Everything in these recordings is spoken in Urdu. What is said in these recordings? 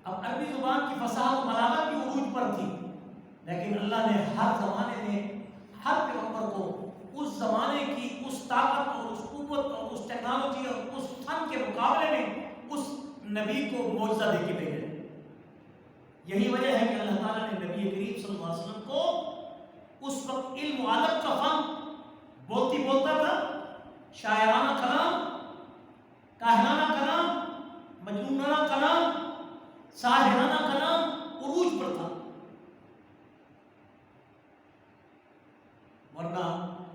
اب عربی زبان کی فصاحت و بلاغت بھی عروج پر تھی، لیکن اللہ نے ہر زمانے میں ہر پیغمبر کو اس زمانے کی اس طاقت اور اس قوت اور اس ٹیکنالوجی اور اس فن کے مقابلے میں اس نبی کو معجزہ دے کے بھیجا۔ یہی وجہ ہے کہ اللہ تعالیٰ نے نبی کریم صلی اللہ علیہ وسلم کو اس وقت علم و ادب کا فن بولتا تھا، شاعرانہ کلام، کاہنانہ کلام، مجنونانہ کلام، ساحرانہ کلام عروج پر تھا۔ ورنہ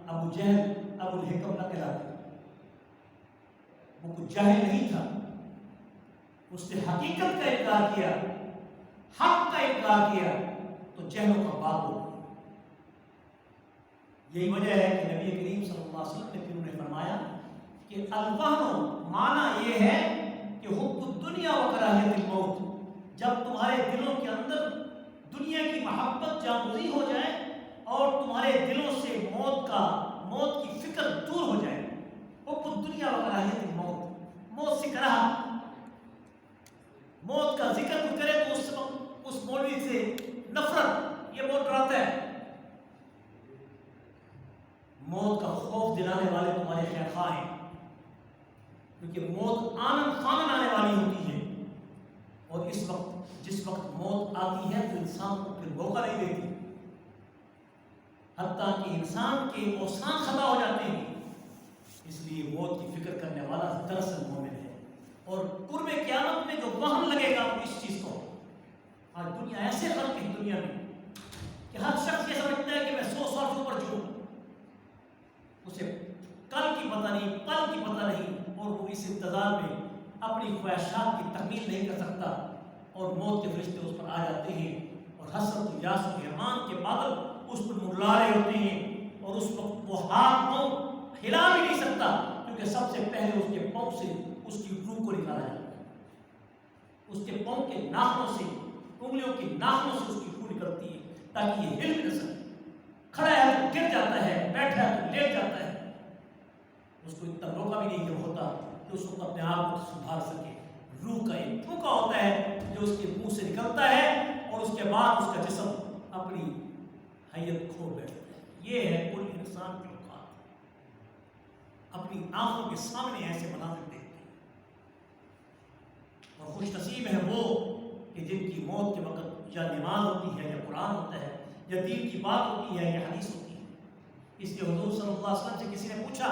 ابو جہل ابو الحکم نہ کہلاتے، وہ کچھ جاہل نہیں تھا، اس نے حقیقت کا انکار کیا، حق کا انکار کیا تو جہلوں کا باپ ہو۔ یہی وجہ ہے کہ نبی کریم صلی اللہ علیہ وسلم نے پھر انہیں فرمایا کہ الوہن معنی یہ ہے کہ حب الدنیا و کراہیت الموت، جب تمہارے دلوں کے اندر دنیا کی محبت جاگزی ہو جائے اور تمہارے دلوں سے موت کی فکر دور ہو جائے۔ حب الدنیا و کراہیت الموت، موت سے کراہت، موت کا ذکر بھی کرے تو اس وقت اس مولوی سے نفرت، یہ بہت ڈراتا ہے۔ موت کا خوف دلانے والے تمہارے خیر خواہ ہیں، کیونکہ موت آنن فانن آنے والی ہوتی ہے، اور جس وقت موت آتی ہے تو انسان کو پھر موقع نہیں دیتی، حتیٰ کہ انسان کے اوسان خطا ہو جاتے ہیں۔ اس لیے موت کی فکر کرنے والا دراصل مومن ہے۔ اور قرب قیامت میں جو وہم لگے گا اس چیز کو، آج دنیا ایسے غلط ہے دنیا میں کہ ہر شخص یہ سمجھتا ہے کہ میں 100 سال سے اوپر جیوں، اسے کل کی پتہ نہیں، پل کی پتہ نہیں، اور وہ اس انتظار میں اپنی خواہشات کی تکمیل نہیں کر سکتا، اور موت کے فرشتے اس پر آ جاتے ہیں اور حسرت و یاس و حرمان کے بادل اس پر منڈلا رہے ہوتے ہیں، اور اس وقت وہ ہاتھ پاؤں ہلا بھی نہیں سکتا، کیونکہ سب سے پہلے اس کے پاؤں سے اس کی روح کو نکالا جاتا ہے۔ اس کے پاؤں کے ناخنوں سے، انگلیوں کے ناخنوں سے اس کی روح نکلتی ہے تاکہ یہ ہل بھی نہ سکے۔ کھڑا ہے تو گر جاتا ہے، بیٹھا ہے تو لیٹ جاتا ہے، اس کو اتنا موقع بھی نہیں ہوتا کہ اس کو اپنے آپ کو سنبھال سکے۔ روح کا ایک پھونکا ہوتا ہے جو اس کے منہ سے نکلتا ہے، اور اس کے بعد اس کا جسم اپنی حیت کھو بیٹھتا ہے۔ یہ ہے کل انسان کے اوقات، اپنی آنکھوں کے سامنے ایسے مناظر دیکھتے ہیں، اور خوش نصیب ہے وہ کہ جن کی موت کے وقت یا نماز ہوتی ہے، یا قرآن ہوتا ہے، یا دین کی بات ہوتی ہے، یا حدیث ہوتی ہے۔ اس لیے حضور صلی اللہ علیہ وسلم سے کسی نے پوچھا،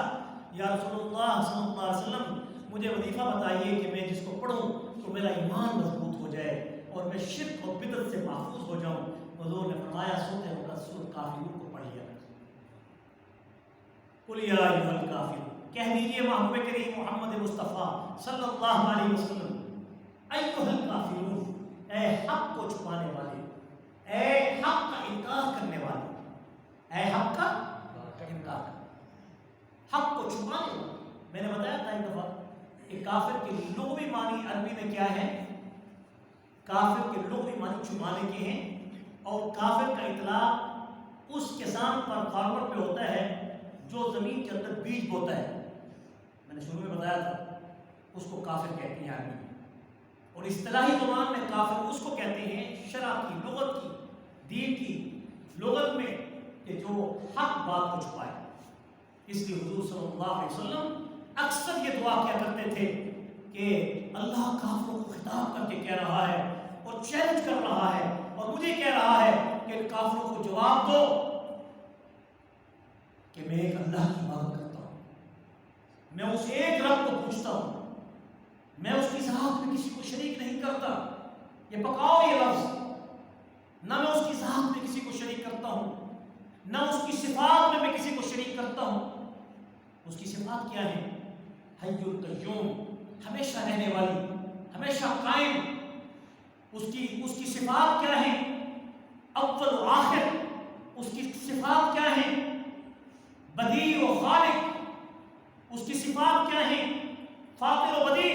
یا رسول اللہ صلی اللہ علیہ وسلم مجھے وظیفہ بتائیے کہ میں جس کو پڑھوں تو میرا ایمان مضبوط ہو جائے اور میں شرک اور بدعت سے محفوظ ہو جاؤں۔ حضور نے فرمایا سورۃ سورۃ کافرون کو پڑھیے، قل یا ایھا الکافرون، کہہ دیجیے محبوب کریم محمد مصطفیٰ صلی اللہ علیہ وسلم، ایھا الکافرون، اے حق کو چھپانے والے، اے حق کا انکار کرنے والے، اے حق کا انکار، حق کو چھپانے والے۔ میں نے بتایا تھا ایک دفعہ کہ کافر کے لغوی معنی عربی میں کیا ہے؟ کافر کے لغوی معنی چھپانے کے ہیں، اور کافر کا اطلاق اس کسان پر فارمر پہ ہوتا ہے جو زمین کے اندر بیج بوتا ہے۔ میں نے شروع میں بتایا تھا اس کو کافر کہتے ہیں عربی میں، اور اصطلاحی زبان میں کافر اس کو کہتے ہیں شرع کی، لغت کی، دین کی لغت میں، کہ جو حق بات کو چھپائے۔ اس لیے حضور صلی اللہ علیہ وسلم اکثر یہ دعا کیا کرتے تھے کہ اللہ کافروں کو خطاب کر کے کہہ رہا ہے اور چیلنج کر رہا ہے اور مجھے کہہ رہا ہے کہ کافروں کو جواب دو کہ میں ایک اللہ کی عبادت کرتا ہوں، میں اس ایک رب کو پوچھتا ہوں، میں اس کی ذات میں کسی کو شریک نہیں کرتا۔ یہ پکاؤ یہ لفظ، نہ میں اس کی ذات میں کسی کو شریک کرتا ہوں، نہ اس کی صفات میں کسی کو شریک کرتا ہوں۔ اس کی صفات کیا ہے؟ حی القیوم، ہمیشہ رہنے والی، ہمیشہ قائم۔ اس کی صفات کیا ہیں؟ اول و آخر۔ اس کی صفات کیا ہیں؟ بدیع و خالق۔ اس کی صفات کیا ہیں؟ فاطر و بدیع،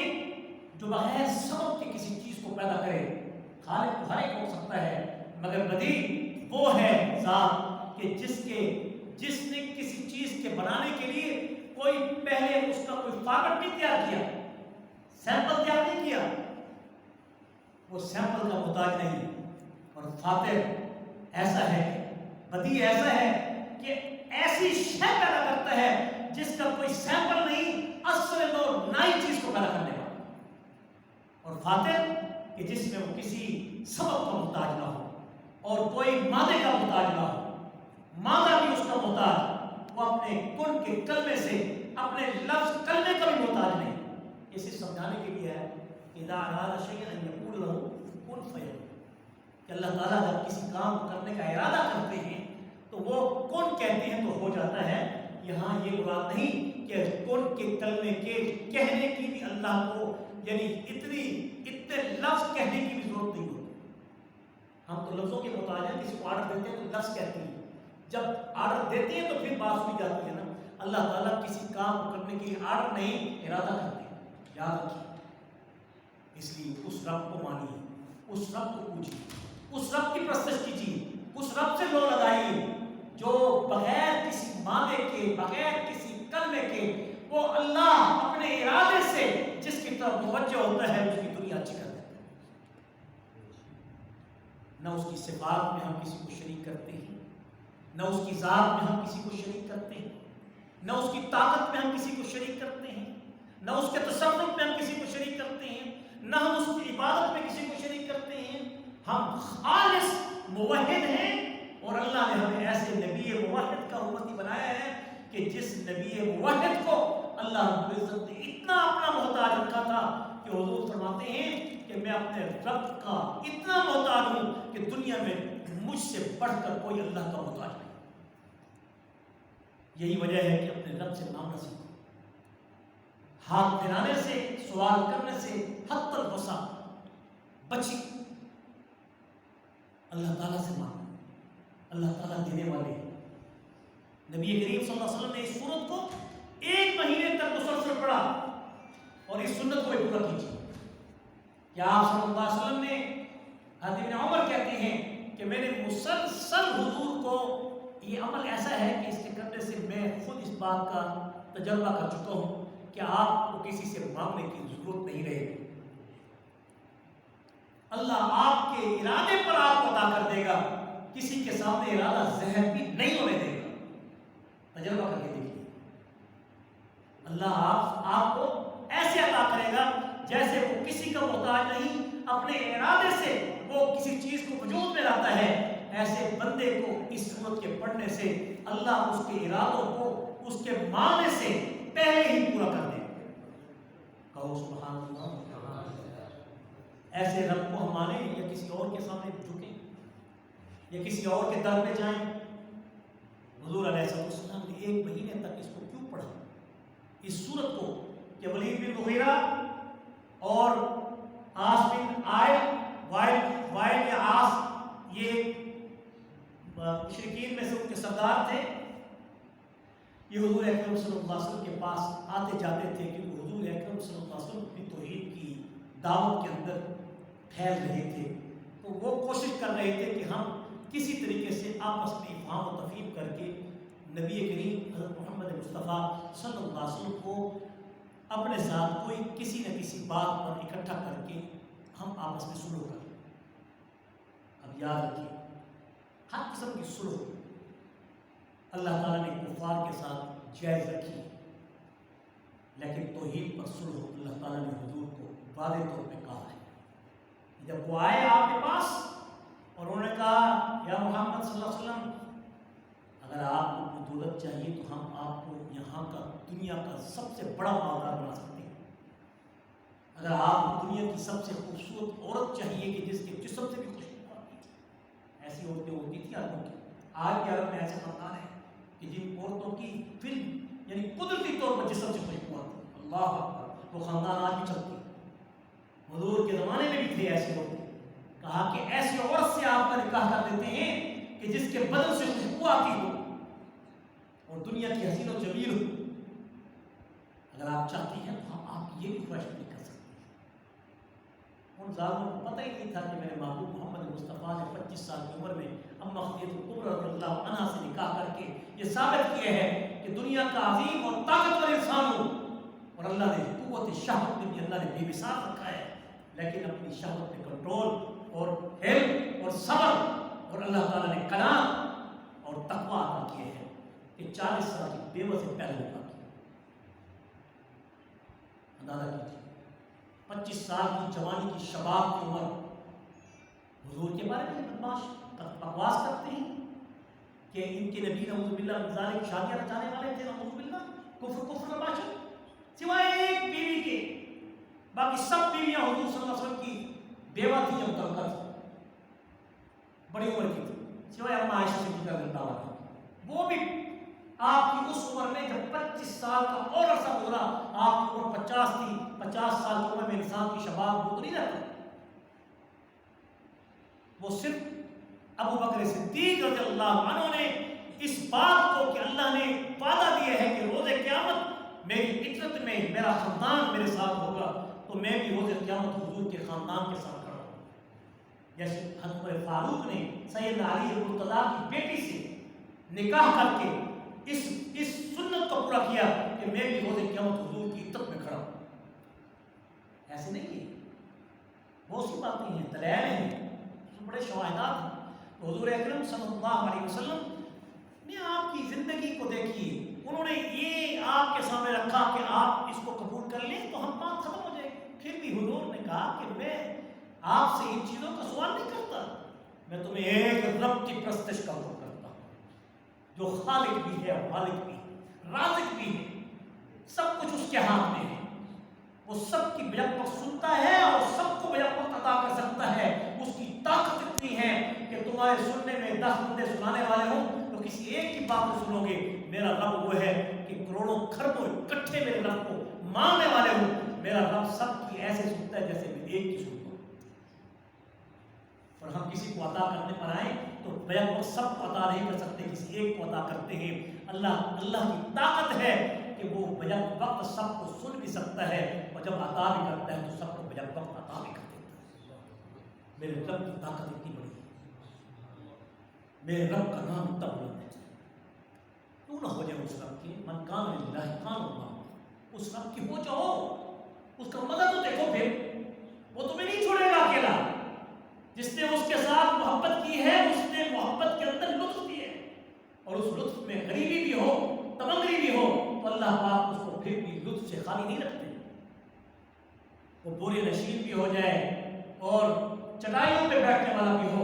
جو بغیر سبب کے کسی چیز کو پیدا کرے۔ خالق تو ہر ایک ہو سکتا ہے، مگر بدیع وہ ہے ذات کہ جس نے کسی چیز کے بنانے کے لیے کوئی پہلے اس کا کوئی فارمیٹ نہیں تیار کیا، سیمپل تیار نہیں کیا، وہ سیمپل کا محتاج نہیں. اور فاتح ایسا ہے، بدیع ایسا ہے کہ ایسی شے پیدا کرتا ہے جس کا کوئی سیمپل نہیں، اصل اور نئی چیز کو پیدا کرنے والا. اور فاتح کہ جس میں وہ کسی سبب کا محتاج نہ ہو اور کوئی مادے کا محتاج نہ ہو، مادہ بھی اس کا محتاج، وہ اپنے کن کے کلمے سے، اپنے لفظ کلمے کا بھی محتاج نہیں. اسے سمجھانے کے لیے ہے اذا اراد شیئا ان یقول له کن فیکون، کہ اللہ تعالیٰ جب کسی کام کرنے کا ارادہ کرتے ہیں تو وہ کن کہتے ہیں تو ہو جاتا ہے. یہاں یہ مراد نہیں کہ کن کے کلمے کے کہنے کی بھی اللہ کو یعنی اتنے لفظ کہنے کی بھی ضرورت نہیں ہوتی. ہم تو لفظوں کے محتاج ہیں، کسی کو آرڈر دیتے ہیں تو لفظ کہتے ہیں، جب آرڈر دیتے ہیں تو پھر بات سنی جاتی ہے نا. اللہ تعالیٰ کسی کام کو کرنے کے لیے آرڈر نہیں، ارادہ کرتے ہیں. یاد رکھیے، اس لیے اس رب کو مانیے، اس رب کو پوجیے، اس رب کی پرستش کیجیے، اس رب سے لو لگائیے جو بغیر کسی معنی کے، بغیر کسی کلمے کے، وہ اللہ اپنے ارادے سے جس کی طرف متوجہ ہوتا ہے اس کی دنیا اچھی کر دیتا ہے. نہ اس کی صفات میں ہم کسی کو شریک کرتے ہیں، نہ اس کی ذات میں ہم کسی کو شریک کرتے ہیں، نہ اس کی طاقت میں ہم کسی کو شریک کرتے ہیں، نہ اس کے تصرف میں ہم کسی کو شریک کرتے ہیں، نہ ہم اس کی عبادت میں کسی کو شریک کرتے ہیں. ہم خالص موحد ہیں اور اللہ نے ہمیں ایسے نبی موحد کا امتی بنایا ہے کہ جس نبی موحد کو اللہ رب العزت نے اتنا اپنا محتاج رکھا تھا کہ حضور فرماتے ہیں کہ میں اپنے رب کا اتنا محتاج ہوں کہ دنیا میں مجھ سے بڑھ کر کوئی اللہ کا محتاج نہیں. یہی وجہ ہے کہ اپنے رب سے مانگنا سیکھو، ہاتھ پھیلانے سے، سوال کرنے سے حد الوسع بچی. اللہ تعالیٰ سے مانگو، اللہ تعالیٰ دینے والے ہیں. نبی کریم صلی اللہ علیہ وسلم نے اس سورت کو 1 مہینے تک مسلسل پڑھا اور اس سنت کو پورا کیجیے. کیا آپ صلی اللہ علیہ وسلم نے، حضرت ابن عمر کہتے ہیں کہ میں نے مسلسل حضور کو، یہ عمل ایسا ہے کہ اس کے کرنے سے میں خود اس بات کا تجربہ کر چکا ہوں کہ آپ کو کسی سے مانگنے کی ضرورت نہیں رہے گی. اللہ آپ کے ارادے پر آپ کو عطا کر دے گا، کسی کے سامنے ارادہ ظاہر بھی نہیں ہونے دے گا. تجربہ کر کے دیکھیے، اللہ آپ کو ایسے عطا کرے گا جیسے وہ کسی کا محتاج نہیں، اپنے ارادے سے وہ کسی چیز کو وجود میں لاتا ہے. ایسے بندے کو اس سورت کے پڑھنے سے اللہ اس کے ارادوں کو اس کے معنی سے پہلے ہی پورا کر دے. کہو سبحان اللہ. ایسے رب کو ہم مانیں یا کسی اور کے سامنے جھکیں یا کسی اور کے در پہ جائیں. حضور علیہ السلام نے 1 مہینے تک اس کو کیوں پڑھا، اس سورت کو، کہ ولید بن مغیرہ اور عاص بن وائل یا عاص، یہ مشرکین میں سے ان کے سردار تھے. یہ حضور اکرم صلی اللہ علیہ وسلم کے پاس آتے جاتے تھے کیونکہ حضور اکرم صلی اللہ علیہ وسلم اپنی توحید کی دعوت کے اندر پھیل رہے تھے. تو وہ کوشش کر رہے تھے کہ ہم کسی طریقے سے آپس میں افہام و تفہیم کر کے نبی کریم حضرت محمد مصطفیٰ صلی اللہ علیہ وسلم کو اپنے ساتھ کوئی کسی نہ کسی بات پر اکٹھا کر کے ہم آپس میں سلو کریں. اب یاد رکھیے، ہر قسم کی سلو اللہ تعالیٰ نے کفار کے ساتھ جائز رکھی، لیکن توحید پر سلو اللہ تعالیٰ نے حضور کو واضح طور پہ کہا ہے. جب وہ آئے آپ کے پاس اور انہوں نے کہا یا محمد صلی اللہ علیہ وسلم، اگر آپ کو کوئی دولت چاہیے تو ہم آپ کو یہاں کا دنیا کا سب سے بڑا مالدار بنا سکتے ہیں. اگر آپ کو دنیا کی سب سے خوبصورت عورت چاہیے کہ جس کے جسم سے بھی خوشبو آتی ہے، ایسی عورتیں ہوتی تھیں عربوں کی. آج کے عرب میں ایسے خاندان ہیں کہ جن عورتوں کی فلم یعنی قدرتی طور پر جسم سے خوشبو آتی ہے. اللہ اکبر، وہ خاندان آج بھی چلتے ہیں. حضور کے زمانے میں بھی تھے ایسے عورتیں. کہا کہ ایسی عورت سے آپ کا نکاح کر دیتے ہیں کہ جس کے بدن سے خوشبو آتی ہو اور دنیا کی حسین و جمیل ہو. اگر آپ چاہتی ہیں تو آپ یہ بھی خواہش نہیں کر سکتے. ان ظالموں کو پتہ ہی نہیں تھا کہ میرے محبوب محمد مصطفیٰ نے 25 سال کی عمر میں اما خدیجہ الکبریٰ رضی اللہ عنہا سے نکاح کر کے یہ ثابت کیا ہے کہ دنیا کا عظیم اور طاقتور انسان ہو. اور اللہ نے قوت شہوت میں بھی اللہ نے بے مثال رکھا ہے، لیکن اپنی شہوت پہ کنٹرول اللہ تعالیٰ نے قناعت اور تقویٰ عطا کیے ہیں کہ 40 سال کی بیوہ سے پہلے عطا کیا. اندازہ کیجیے 25 سال کی جوانی کی شباب کی عمر حضور کے بارے میں بکواس کرتے ہیں کہ ان کے نبی نعوذ باللہ من ذالک شادیاں رچانے والے تھے. نعوذ باللہ کفر نباشر سوائے ایک بیوی کے باقی سب بیویاں حضور صلی اللہ علیہ وسلم کی بیوہ تھی یا مترکہ تھی, بڑی عمر کی تھی, سوائے اما عائشہ صدیقہ رضی اللہ عنہا. وہ بھی آپ کی اس عمر میں جب 25 سال کا اور عرصہ گزرا, آپ کی عمر 50 تھی. 50 سال کی عمر میں انسان کی شباب وہ تو نہیں رہتا. وہ صرف ابو بکر صدیق رضی اللہ عنہ نے اس بات کو کہ اللہ نے وعدہ دیا ہے کہ روز قیامت میری عزت میں میرا خاندان میرے ساتھ ہوگا, تو میں بھی روز قیامت حضور کے خاندان کے ساتھ کھڑا ہوں. جیسے حضرت فاروق نے سیدنا علی مرتضیٰ کی بیٹی سے نکاح کر کے اس سنت کو پورا کیا کہ میں بھی روز قیامت حضور کی عزت میں کھڑا ہوں. ایسے نہیں ہے, بہت سی باتیں ہیں, دلائل ہیں, بڑے شواہدات ہیں. حضور اکرم صلی اللہ علیہ وسلم نے آپ کی زندگی کو دیکھیے, انہوں نے یہ آپ کے سامنے رکھا کہ آپ اس کو قبول کر لیں تو ہم بات ختم ہو جائے. پھر بھی حضور نے کہا کہ میں آپ سے ان چیزوں کا سوال نہیں کرتا, میں تمہیں ایک رب کی پرستش کا حکم کرتا ہوں جو خالق بھی ہے, مالک بھی ہے, رازق بھی ہے, سب کچھ اس کے ہاتھ میں ہے. وہ سب کی بیک وقت سنتا ہے اور سب کو بیک وقت عطا کر سکتا ہے. اس کی طاقت اتنی ہے کہ تمہارے سننے میں 10 بندے سنانے والے ہوں تو کسی ایک کی بات کو سنو گے. میرا رب وہ ہے کہ کروڑوں کھربوں اکٹھے میرے رب کو ماننے والے ہوں. میرا رب سب کی ایسے سنتا ہے جیسے میں ایک کی سنتا ہوں. اور ہم کسی کو عطا کرنے پر آئیں تو بیک وقت سب کو عطا نہیں کر سکتے, کسی ایک کو عطا کرتے ہیں. اللہ کی طاقت ہے کہ وہ بیک وقت سب کو سن بھی سکتا ہے, اور جب عطا بھی کرتا ہے تو سب کو بیک وقت عطا بھی کر دیتا ہے. میرے رب کی طاقت اتنی بڑی ہے, میرے رب کا نام اتنا بلند ہے. تو نہ ہو جائے اس رب کی, من کان للہ کان اللہ, اس رب کی ہو جاؤ, اس کا مدد تو دیکھو. پھر وہ تمہیں نہیں چھوڑے گا اکیلا. جس نے اس کے ساتھ محبت کی ہے اس نے محبت کے اندر لطف دی ہے, اور اس لطف میں غریبی بھی ہو, تمنگری بھی ہو, تو اللہ پاک اس کو پھر بھی لطف سے خالی نہیں رکھتے. وہ بورے نشین بھی ہو جائے اور چٹائیوں پہ بیٹھنے والا بھی ہو,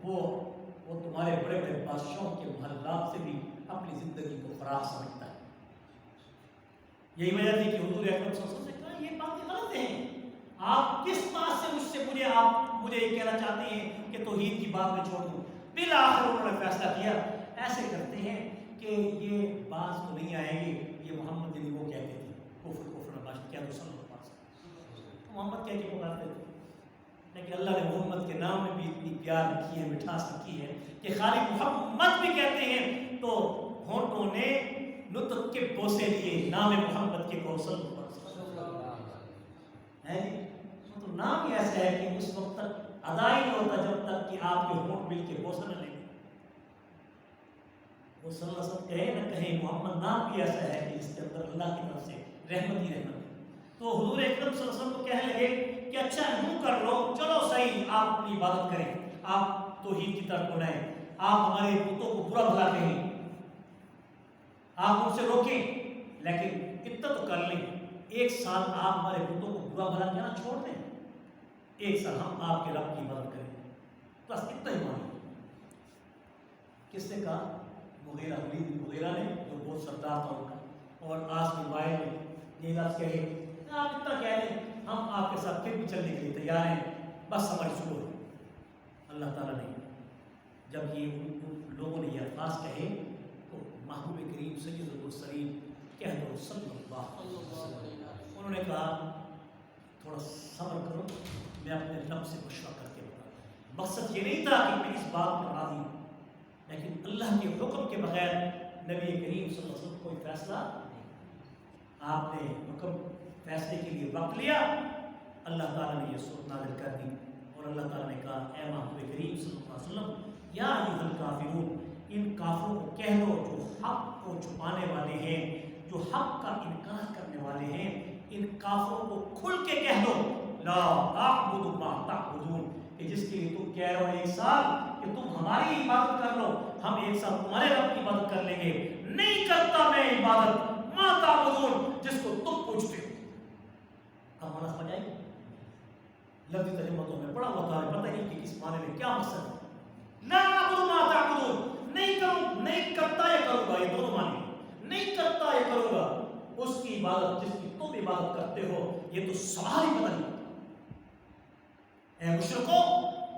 وہ تمہارے بڑے بڑے بادشاہوں کے محلات سے بھی اپنی زندگی کو فراخ سمجھتا ہے. یہی وجہ تھی کہ حضور اکرم صلی اللہ علیہ وسلم نے کہا یہ باتیں غلط ہیں. آپ کس بات سے مجھے یہ کہنا چاہتے ہیں کہ توحید کی بات میں چھوڑ دوں. بالآخر انہوں نے فیصلہ کیا, ایسے کرتے ہیں کہ یہ باز تو نہیں آئیں گے, یہ محمد جنہیں وہ کہتے تھے کفر نباشر کیا تو سن لو پاس محمد کہہ کے پکارتے تھے. لیکن اللہ نے محمد کے نام میں بھی اتنی پیار رکھی ہے, مٹھاس رکھی ہے کہ خالی محمد بھی کہتے ہیں تو ہونٹوں نے نطق کے بوسے لیے نام محمد کے کوثر ہے. تو نام ہی ایسا ہے کہ اس وقت تک ادا ہی نہیں ہوتا جب تک کہ آپ کے ہونٹ مل کے بوسہ نہ لیں. وہ صلی اللہ علیہ وسلم کہے نہ کہیں, محمد نام بھی ایسا ہے کہ اس کے اندر اللہ کی طرف سے رحمت ہی رحمت ہے. تو حضور اکرم صلی اللہ علیہ وسلم کو کہنے لگے کہ اچھا یوں کر لو, چلو صحیح, آپ اپنی عبادت کریں, آپ توحید کی طرف بلائیں, آپ ہمارے بتوں کو برا بھلا کہیں, آپ ان سے روکیں, لیکن اتنا تو کر لیں, 1 سال آپ ہمارے بتوں کو برا بھلا کہنا چھوڑ دیں, 1 سال ہم آپ کے رب کی مدد کریں. بس اتنا ہی مانیں. کس نے کہا؟ مغیرہ نے, جو بہت سردار تھا ان کا, اور آس بن وائل نے یہ لفظ کہے, آپ اتنا کہہ دیں, ہم آپ کے ساتھ پھر بھی چلنے کے لیے تیار ہیں, بس ہماری سنو. اللہ تعالیٰ نے جب یہ ان لوگوں نے یہ الفاظ کہے تو محبوب کریم سید المرسلین کہہ دو صلی اللہ علیہ وسلم, انہوں نے کہا تھوڑا صبر کرو, میں اپنے رب سے مشورہ کر کے بتا. مقصد یہ نہیں تھا کہ میں اس بات پر راضی ہوں, لیکن اللہ کے حکم کے بغیر نبی کریم صلی اللہ علیہ وسلم کوئی فیصلہ نہیں. آپ نے حکم فیصلے کے لیے وقت لیا, اللہ تعالیٰ نے یہ سورت نازل کر دی, اور اللہ تعالیٰ نے کہا اے محبوب کریم صلی اللہ علیہ وسلم, یا ایھا الکافرون, ان کافروں کو کہہ دو جو حق کو چھپانے والے ہیں, جو حق کا انکار کرنے والے ہیں, ان کافروں کو کھل کے کہہ دو, لا اعبد ما تعبدون، کہ جس کے لیے تم کہہ رہے ہو ایک سال کہ تم ہماری عبادت کر لو، ہم ایک سال تمہارے رب کی عبادت کر لیں گے، نہیں کرتا میں عبادت ما تعبدون، جس کو تم پوچھتے ہو۔ اب مانا سمجھ آئے؟ لفظی ترجمتوں میں پڑا ہوا تھا، پتہ نہیں کہ کس معنی میں کیا مقصد ہے۔ لا اعبد ما تعبدون، نہیں کروں، نہیں کرتا یا کروں گا، یہ دونوں معنی، نہیں کرتا یا کروں گا اس کی عبادت جس کی تم عبادت کرتے ہو۔ یہ تو سوال ہی بدل گیا، اے مشرکو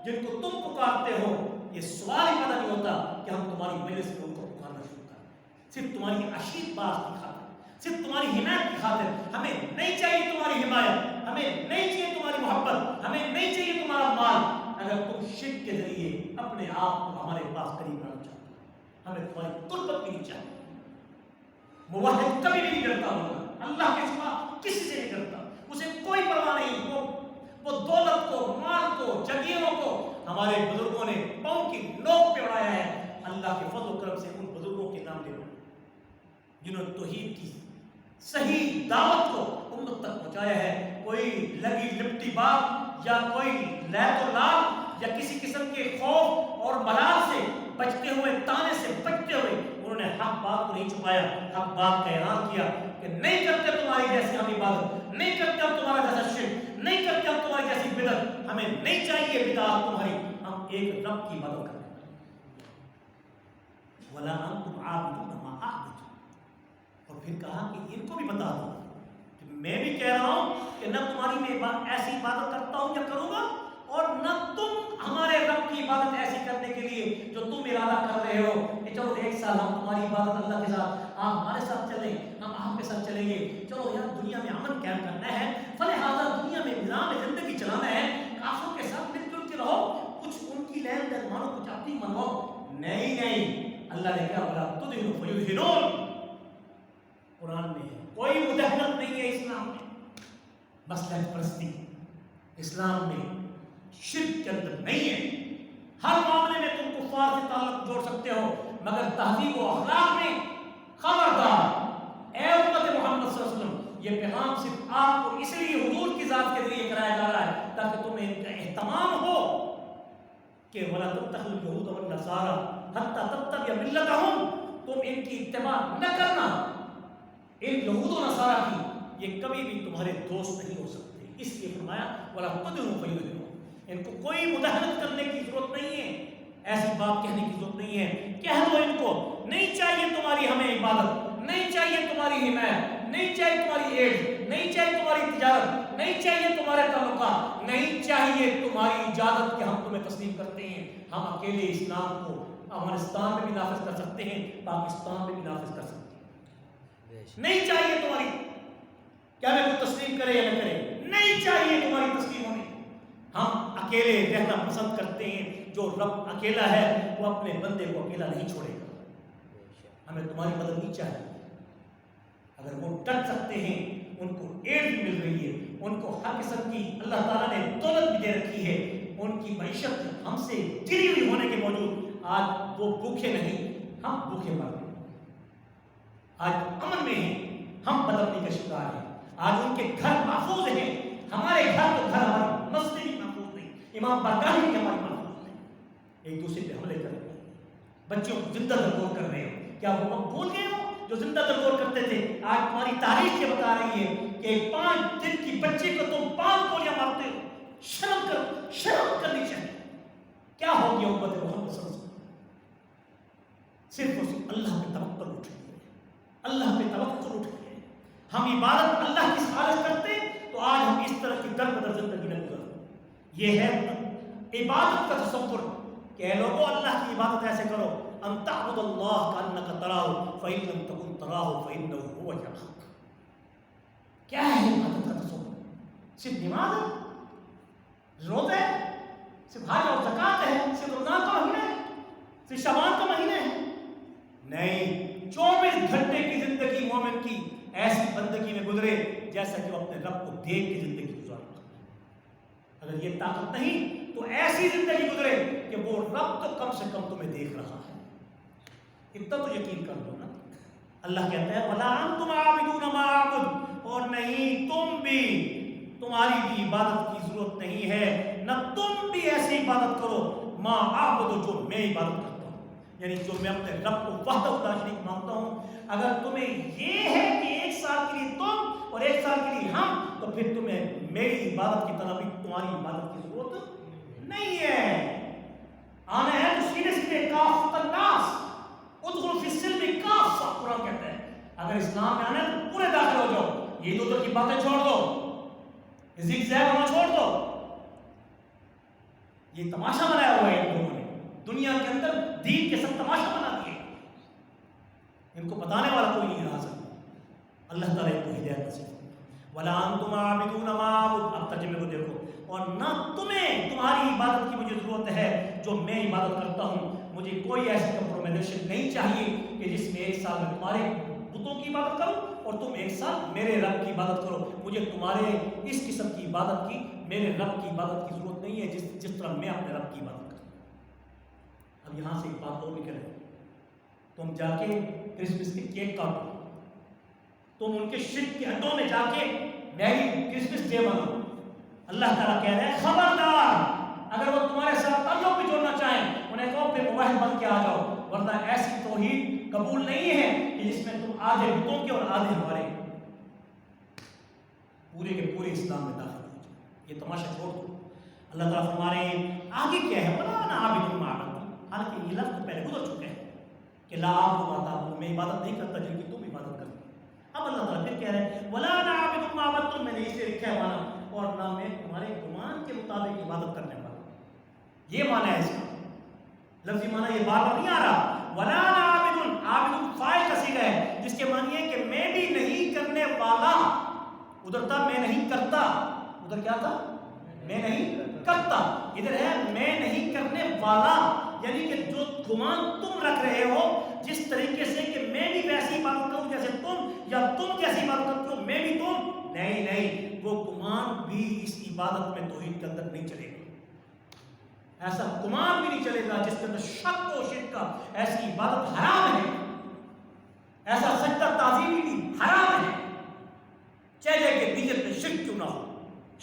جن کو تم پکارتے ہو، یہ سوال ہی پیدا نہیں ہوتا کہ ہم تمہاری مجلس میں ان کو پکارنا شروع کریں، صرف تمہاری عشیق بات کی خاطر، صرف تمہاری حمایت کی خاطر۔ ہمیں نہیں چاہیے تمہاری حمایت، ہمیں نہیں چاہیے تمہاری محبت، ہمیں نہیں چاہیے تمہارا مال۔ اگر تم شرک کے ذریعے اپنے آپ کو ہمارے پاس قریب لانا چاہتے ہو، ہمیں تمہاری قربت بھی نہیں چاہیے۔ موحد کبھی نہیں کرتا ہوگا، اللہ کے سوا کسی سے نہیں کرتا، اسے کوئی پرواہ نہیں، وہ دولت کو، مال کو، جگیروں کو ہمارے بزرگوں نے پاؤں کی نوک پہ اڑایا ہے۔ اللہ کے فضل و کرم سے ان بزرگوں کے نام لے لو جنہوں نے توحید کی صحیح دعوت کو امت تک پہنچایا ہے۔ کوئی لگی لپٹی بات یا کوئی لیت و لال یا کسی قسم کے خوف اور ملال سے بچتے ہوئے، تانے سے بچتے ہوئے انہوں نے حق بات کو نہیں چھپایا، حق بات کا اعلان کیا کہ نہیں کرتے تمہاری جیسی ہم عبادت، نہیں کرتے ہم تمہارا جیسا شرک، نہیں کرتے ہم تمہاری جیسی بدعت، ہمیں نہیں چاہیے بدعت تمہاری، ہم ایک رب کی عبادت کرتے ہیں۔ وَلَا أَنْتُمْ عَابِدُونَ مَا أَعْبُدُ، اور پھر کہا کہ ان کو بھی بتا دو کہ میں بھی کہہ رہا ہوں کہ نہ تمہاری میں ایسی عبادت کرتا ہوں یا کروں گا، اور نہ تم ہمارے رب کی عبادت ایسی کرنے کے لیے جو تم ارادہ کر رہے ہو کہ چلو ایک سال ہم تمہاری عبادت اللہ کے ساتھ، آپ ہمارے ساتھ چلیں، ہم آپ کے ساتھ چلیں گے، چلو یار دنیا میں امن قائم کرنا ہے، فلہذا دنیا میں نظام زندگی چلانا ہے، کافروں کے ساتھ مل جل کے رہو، کچھ ان کی لین دین مانو، کچھ اپنی منواؤ۔ نہیں، اللہ نے کیا بولا؟ تدہنوا فیدہنون، قرآن میں ہے، کوئی مداہنت نہیں ہے اسلام میں، مصلحت پرستی اسلام میں شرک کے اندر نہیں ہے۔ ہر معاملے میں تم کفار سے تعلق جوڑ سکتے ہو، مگر تہذیب و اخلاق میں خبردار۔ اے امت محمد صلی اللہ علیہ وسلم، یہ پیغام صرف آپ کو اس لیے حضور کی ذات کے ذریعے کرایا جا رہا ہے تاکہ تمہیں ان کا اہتمام ہو کہ وَلَا تَتَّخِذُوا الْيَهُودَ وَالنَّصَارَىٰ حَتَّىٰ تَتَّبِعَ مِلَّتَهُمْ، تم ان کی اتباع نہ کرنا، ان یہود و نصارہ کی، یہ کبھی بھی تمہارے دوست نہیں ہو سکتے، اس لیے فرمایا وَلَا تُدْهِنُوا فَيُدْهِنُوا، ان کو کوئی مداہنت کرنے کی ضرورت نہیں ہے، ایسی بات کہنے کی ضرورت نہیں ہے۔ کہہ دو ان کو نہیں چاہیے تمہاری ہمیں عبادت، نہیں چاہیے تمہاری حمایت، نہیں چاہیے تمہاری ایڈ، نہیں چاہیے تمہاری تجارت، نہیں چاہیے تمہارے تعلقات، نہیں چاہیے تمہاری اجازت کہ ہم تمہیں تسلیم کرتے ہیں، ہم اکیلے اسلام کو افغانستان میں بھی نافذ کر سکتے ہیں، پاکستان میں بھی نافذ کر سکتے ہیں، نہیں چاہیے تمہاری کیا میں کو تسلیم کرے یا نہ کرے، نہیں چاہیے تمہاری تسلیم ہونے، ہم اکیلے رہنا پسند کرتے ہیں۔ جو رب اکیلا ہے وہ اپنے بندے کو اکیلا نہیں چھوڑے گا، ہمیں تمہاری مدد نہیں چاہیے۔ اگر وہ ڈٹ سکتے ہیں، ان کو ایڈ بھی مل رہی ہے، ان کو ہر قسم کی اللہ تعالیٰ نے دولت بھی دے رکھی ہے، ان کی معیشت ہم سے گری ہوئی ہونے کے باوجود آج وہ بھوکے نہیں، ہم بھوکے مر رہے ہیں، آج امن میں ہیں، ہم بدمنی کا شکار ہیں، آج ان کے گھر محفوظ ہیں، ہمارے گھر تو گھر ہماری مسجد بھی محفوظ نہیں، امام بارگاہ بھی ہماری محفوظ نہیں، ایک دوسرے پہ حملے کر رہے ہیں، بچوں کو زندہ درگور کر رہے ہیں۔ کیا وہ وقت بھول گئے ہو جو زندہ درگور کرتے تھے؟ آج تمہاری تاریخ یہ بتا رہی ہے کہ 5 دن کی بچے کو تم 5 گولیاں مارتے ہو، شرم کرنی چاہیے۔ کیا ہو گیا امت محمد صلی اللہ علیہ وسلم؟ صرف اور صرف اللہ پہ توکل اٹھ گئی ہے، اللہ پہ توکل اٹھ گئی ہے۔ ہم عبادت اللہ کی خالص کرتے تو آج ہم اس طرح کی در بدر زندگی نہ گزرتے۔ یہ ہے عبادت کا تصور کہ اے لوگوں اللہ کی عبادت ایسے کرو، ان تعبد اللہ کانک تراہ فإن لم تکن تراہ فإنہ هو یراک۔ کیا ہے عبادت کا تصور؟ صرف نماز ہے، روزہ ہے، صرف حج اور زکوٰۃ ہے، صرف رمضان کا مہینہ ہے، صرف شعبان کا مہینہ ہے؟ نہیں، 24 گھنٹے کی زندگی مومن کی ایسی بندگی میں گزرے جیسا کہ وہ اپنے رب کو دیکھ کے زندگی گزارتا ہے۔ اگر یہ طاقت نہیں تو ایسی زندگی گزرے کہ وہ رب تو کم سے کم تمہیں دیکھ رہا ہے، اتنا تو یقین کر لو نا۔ اللہ کہتا ہے وَلَا أَنْتُمْ عَابِدُونَ مَا أَعْبُدُ، اور نہیں تم بھی، تمہاری بھی عبادت کی ضرورت نہیں ہے، نہ تم بھی ایسی عبادت کرو ما اعبد جو میں عبادت کرتا ہوں، یعنی جو میں اپنے رب کو وحدہ لا شریک مانتا ہوں۔ اگر تمہیں یہ ہے کہ ایک سال کے لیے تم اور ایک سال کے لیے ہم، تو پھر تمہیں میری عبادت کی طرح بھی تمہاری عبادت کی ضرورت نہیں ہے۔ آنا ہے تو سیدھے سیدھے کافۃ الناس ادخلوا فی السلم کافۃ، قرآن کہتا ہے اگر اسلام میں آنا ہے تو پورے داخل ہو جاؤ، یہ دو کی باتیں چھوڑ دو، زگ زیگ ہونا چھوڑ دو۔ یہ تماشا بنایا ہوا ہے ان لوگوں نے، دنیا کے اندر دین کے سب تماشا بنا دیے، ان کو بتانے والا کوئی نہیں رہا سکتا۔ اللہ تعالیٰ کو ہدایت نصیب۔ وَلَا أَنْتُمْ عَابِدُونَ مَا أَعْبُدُ، اب ترجمے کو دیکھو، اور نہ تمہیں تمہاری عبادت کی مجھے ضرورت ہے جو میں عبادت کرتا ہوں۔ مجھے کوئی ایسی کمپرومائزیشن نہیں چاہیے کہ جس میں ایک سال میں تمہارے بتوں کی عبادت کرو اور تم ایک سال میرے رب کی عبادت کرو۔ مجھے تمہارے اس قسم کی عبادت کی، میرے رب کی عبادت کی ضرورت نہیں ہے جس طرح میں اپنے رب کی عبادت کرتا ہوں۔ اب یہاں سے ایک بات اور نکل ہے، تم جا کے کرسمس کے کیک کاٹو، تم ان کے شرک کے اڈوں میں جا کے میری کرسمس ڈے مناؤ۔ اللہ تعالیٰ کہہ رہے ہیں خبردار، اگر وہ تمہارے ساتھ تعلق بھی جوڑنا چاہیں انہیں کہو پھر موبائل بن کے آ جاؤ، ورنہ ایسی توحید قبول نہیں ہے کہ جس میں تم آدھے بتوں کے اور آدھے ہمارے پورے کے پورے اسلام میں داخل ہو جائے۔ یہ تماشا چھوڑ دو۔ اللہ تعالیٰ فرما رہے ہیں آگے کیا ہے، وَلَا أَنَا عَابِدٌ مَا عَبَدتُّمْ، حالانکہ یہ لفظ پہلے گزر چکے ہیں کہ لا أَعْبُدُ مَا تَعْبُدُونَ، میں عبادت نہیں کرتا جن کی تم عبادت کرتے۔ اب اللہ تعالیٰ پھر کہہ رہے ہیں وَلَا أَنَا عَابِدٌ مَا عَبَدتُّمْ، میں نے اسے لکھا ہے مانا، اور نہ میں تمہارے گمان کے مطابق عبادت کرنے والا۔ یہ مانا ہے اس کا لفظی مانا، یہ بار بار نہیں آ رہا۔ وَلَا أَنَا عَابِدٌ، عابد فاعل کا صیغہ ہے جس کے معنی ہے کہ میں بھی نہیں کرنے والا۔ ادھر تھا میں نہیں کرتا، ادھر کیا تھا میں نہیں کرتا، ادھر ہے میں نہیں کرنے والا، یعنی کہ جو گمان تم رکھ رہے ہو جس طریقے سے کہ میں بھی ویسی عبادت کروں جیسے تم، یا تم جیسی عبادت کرتے ہو میں بھی تم، نہیں نہیں، وہ گمان بھی اس عبادت میں توحید کے اندر نہیں چلے گا۔ ایسا گمان بھی نہیں چلے گا جس کے اندر شک و شرک کا، ایسی عبادت حرام ہے، ایسا سجدہ تعظیمی بھی حرام ہے، چاہے کہ نیت میں شرک کیوں نہ ہو،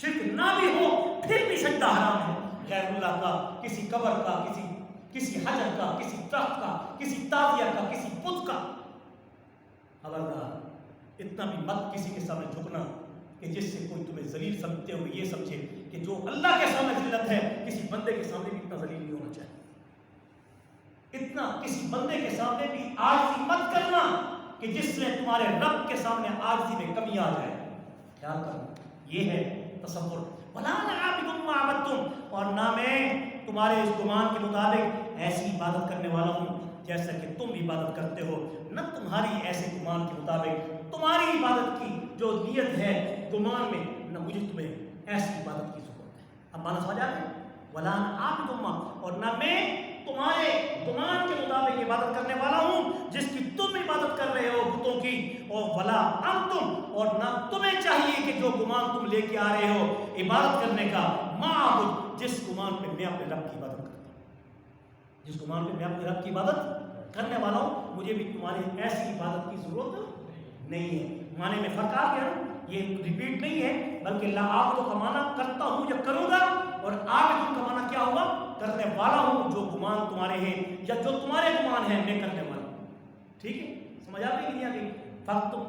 شرک نہ بھی ہو پھر بھی سجدہ حرام ہے، غیر اللہ کا، کسی قبر کا، کسی حجر کا، کسی تخت کا، کسی تازیہ کا، کسی بت کا۔ خبردار اتنا بھی مت کسی کے سامنے جھکنا کہ جس سے کوئی تمہیں ذلیل سمجھتے ہوئے یہ سمجھے کہ جو اللہ کے سامنے ذلت ہے کسی بندے کے سامنے بھی اتنا ذلیل نہیں ہونا چاہیے۔ اتنا کسی بندے کے سامنے بھی عاجزی مت کرنا کہ جس سے تمہارے رب کے سامنے عاجزی میں کمی آ جائے، خیال کرنا۔ یہ ہے تصور۔ وَلَا أَنَا عَابِدٌ مَا عَبَدتُّمْ، اور نہ میں تمہارے اس گمان کے مطابق ایسی عبادت کرنے والا ہوں جیسا کہ تم عبادت کرتے ہو، نہ تمہاری ایسے گمان کے مطابق تمہاری عبادت کی جو نیت ہے گمان میں، نہ مجھے تمہیں ایسی عبادت کی ضرورت ہے۔ اب مانا سمجھ آ گیا؟ وَلَا أَنَا عَابِدٌ مَا، اور نہ میں تمہارے گمان کے مطابق عبادت کرنے والا ہوں جس کی تم عبادت کر رہے ہو بتوں کی، اور وَلَا أَنْتُمْ، اور نہ تمہیں چاہیے کہ جو گمان تم لے کے آ رہے ہو عبادت کرنے کا، مَا أَعْبُدُ، جس گمان پہ میں اپنے رب کی عبادت کرتا ہوں، جس گمان پہ میں اپنے رب کی عبادت کرنے والا ہوں، مجھے بھی تمہاری ایسی عبادت کی ضرورت نہیں ہے۔ معنی میں فرق آ گیا، یہ ریپیٹ نہیں ہے، بلکہ لا أعبد کا معنی کرتا ہوں یا کروں گا، اور عابد کا معنی کیا ہوگا، کرنے والا ہوں، جو گمان تمہارے ہیں یا جو تمہارے گمان ہیں میں کرنے والا ہوں۔ ٹھیک ہے، سمجھ آ گئی کہ نہیں آ گئی؟ فرق تو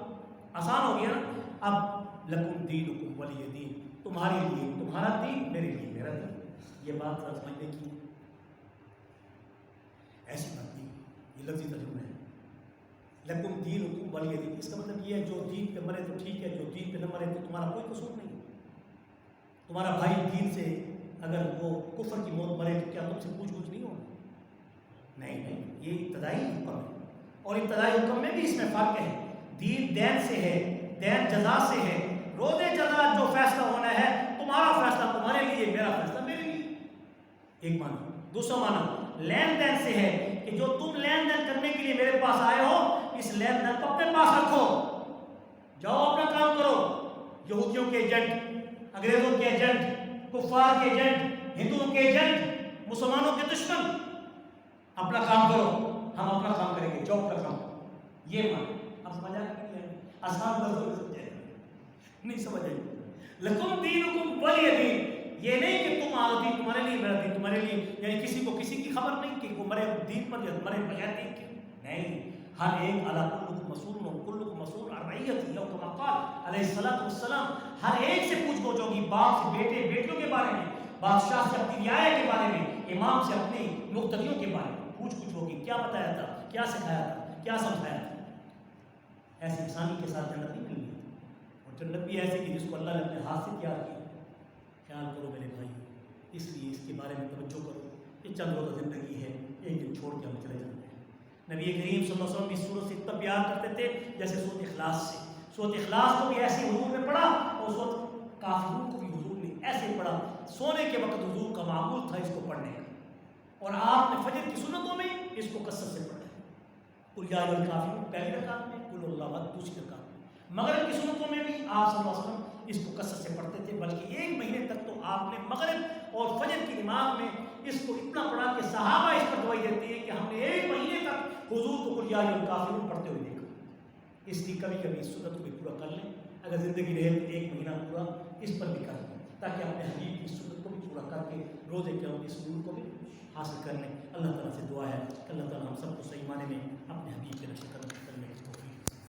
آسان ہو گیا نا۔ اب لکم دینکم ولی دین، تمہارے لیے تمہارا دین، میرے لیے میرا دین۔ یہ بات ذرا سمجھنے کی، ایسی بات نہیں، یہ لفظی ترجمہ ہے۔ لکم دینکم ولی دین، اس کا مطلب یہ ہے جو دین پہ مرے تو ٹھیک ہے، جو دین پہ نہ مرے تو تمہارا کوئی قصور نہیں۔ تمہارا بھائی دین سے اگر وہ کفر کی موت مرے تو کیا تم سے پوچھ گچھ نہیں ہوگا؟ نہیں نہیں، یہ ابتدائی حکم ہے، اور ابتدائی حکم میں بھی اس میں فرق ہے۔ دین دین سے ہے، دین جزا سے ہے۔ روز جزا جو فیصلہ ہونا ہے، تمہارا فیصلہ تمہارے لیے، میرا فیصلہ میرے لیے، ایک معنی۔ دوسرا معنی لین دین سے ہے کہ جو تم لین دین کرنے کے لیے میرے پاس آئے ہو، اس لین دین کو اپنے پاس رکھو، جاؤ اپنا کام کرو۔ یہودیوں کے ایجنٹ، انگریزوں کے ایجنٹ، کفار کے ایجنٹ، ہندوؤں کے ایجنٹ، مسلمانوں کے دشمن، اپنا کام کرو، ہم اپنا کام کریں گے، جاؤ اپنا کام کرو۔ یہ معنی اب سمجھ آ گیا؟ آسان لفظوں میں سمجھے نہیں سمجھ آئی؟ لکم دینکم ولی دین، یہ نہیں کہ تمہارے لیے میرا دین تمہارے لیے، یعنی کسی کو کسی کی خبر نہیں کہ وہ مرے دین پر یا مرے بغیر دین کے، نہیں، ہر ایک علی کلکم مسئول و کلکم مسئول عن رعیتہ، او کما قال علیہ الصلوۃ والسلام، ہر ایک سے پوچھ گچھ ہوگی، باپ سے بیٹے، بیٹیوں کے بارے میں، بادشاہ سے اپنی رعایا کے بارے میں، امام سے اپنے مقتدیوں کے بارے میں پوچھ گچھ ہوگی، کیا بتایا تھا، کیا سکھایا تھا، کیا سمجھایا تھا۔ ایسی انسانی کے ساتھ جنت نہیں ملنی، اور جنت بھی ایسی کہ جس کو اللہ نے اپنے ہاتھ سے تیار کیا۔ خیال کرو میرے بھائی، اس لیے اس کے بارے میں توجہ کرو، یہ چند روزہ زندگی ہے، ایک دن چھوڑ کے ہم چلے جاتے ہیں۔ نبی کریم صلی اللہ علیہ وسلم اس سورت سے اتنا پیار کرتے تھے جیسے سورت اخلاص سے، سورت اخلاص کو بھی ایسے حضور نے پڑھا، اور سورت کافرون کو بھی حضور نے ایسے پڑھا، سونے کے وقت حضور کا معمول تھا اس کو پڑھنے کا، اور آپ نے فجر کی سنتوں میں اس کو کثرت سے پڑھا ہے، قل یا ایھا الکافرون پہلی رکعت میں، قل اللہ احد دوسری رکعت میں، مغرب کی سنتوں میں بھی آپ صلی اللہ علیہ وسلم اس کو کثرت سے پڑھتے تھے، بلکہ ایک مہینے تک تو آپ نے مغرب اور فجر کی نماز میں اس کو اتنا پڑھا کہ صحابہ اس پر گواہی دیتے ہیں کہ ہم نے ایک مہینے تک حضور کو قل یا ایھا الکافرون پڑھتے ہوئے دیکھا۔ اس لیے کبھی کبھی اس سنت کو بھی پورا کر لیں، اگر زندگی رہے تو ایک مہینہ پورا اس پر بھی کر لیں، تاکہ اپنے حبیب کی سنت کو بھی پورا کر کے روزے کے اس نور کو بھی حاصل کر لیں۔ اللہ تعالیٰ سے دعا ہے کہ اللہ تعالیٰ ہم سب کو صحیح معنی میں اپنے حبیب کے نقش قدم کرنے